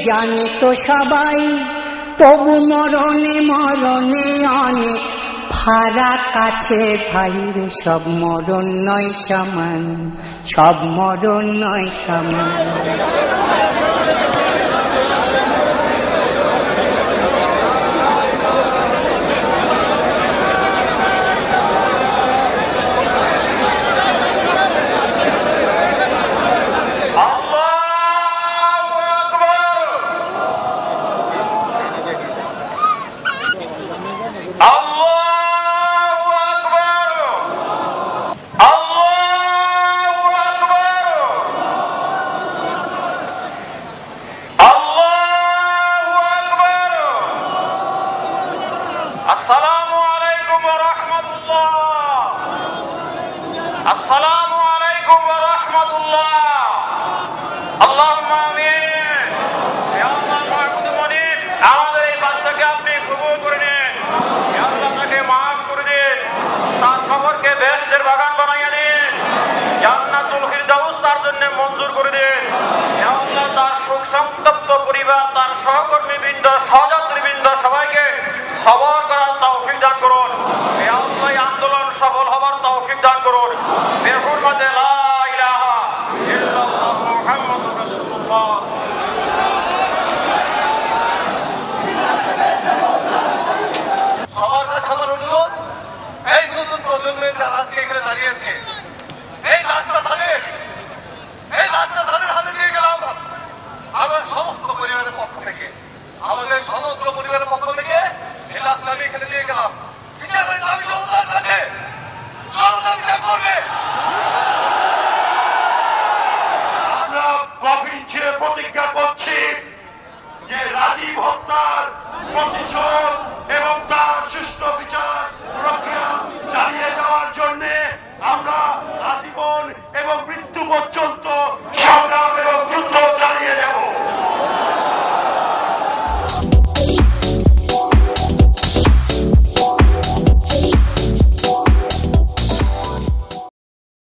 জানে তো সবাই, তবু মরণে মরণে অনেক ফারাক আছে ভাইরে। সব মরণ নয় সমান, সব মরণ নয় সমান। আসসালামু আলাইকুম ওয়া রাহমাতুল্লাহ। আসসালামু আলাইকুম ওয়া রাহমাতুল্লাহ। আল্লাহুম্মা আমিন। ইয়া আল্লাহ মাহমুদ মুনিব, আমাদের এই বাচ্চাকে আপনি কবুল করে নিন। ইয়া আল্লাহ তাকে মাফ করে দিন, তার কবরকে বেহেশতের বাগান বানাইয়া দিন, জান্নাতুল ফিরদাউস তার জন্য মঞ্জুর করে দিন। ইয়া আল্লাহ তার সুখ সন্তপ্ত পরিবার, তার সহকর্মীবৃন্দ, সহযাত্রীবৃন্দ সবাইকে সবর করার তৌফিক দান করুন। এই আল্লাহ আন্দোলন সফল হবার তৌফিক দান করুন। বিহুরমাতে লা ইলাহা ইল্লাল্লাহ মুহাম্মাদুর রাসূলুল্লাহ। সবার কাছে আমার অনুরোধ, এই নতুন প্রজন্মের যারা আজকে এখানে দাঁড়িয়েছে, এই রাস্তা তাদের, এই রাস্তা তাদের হাতে দিয়ে গেলাম। আমার সমস্ত পরিবারের পক্ষ থেকে, আমাদের সমগ্র পরিবারের পক্ষ থেকে এই রাস্তা আমি এখানে দিয়ে গেলাম। বিচারের দাবি জনতার কাছে, জনতা বিচার করবে। আমরা কফিন ছেড়ে প্রতিজ্ঞা করছি যে রাজীব হত্যার প্রতিশোধ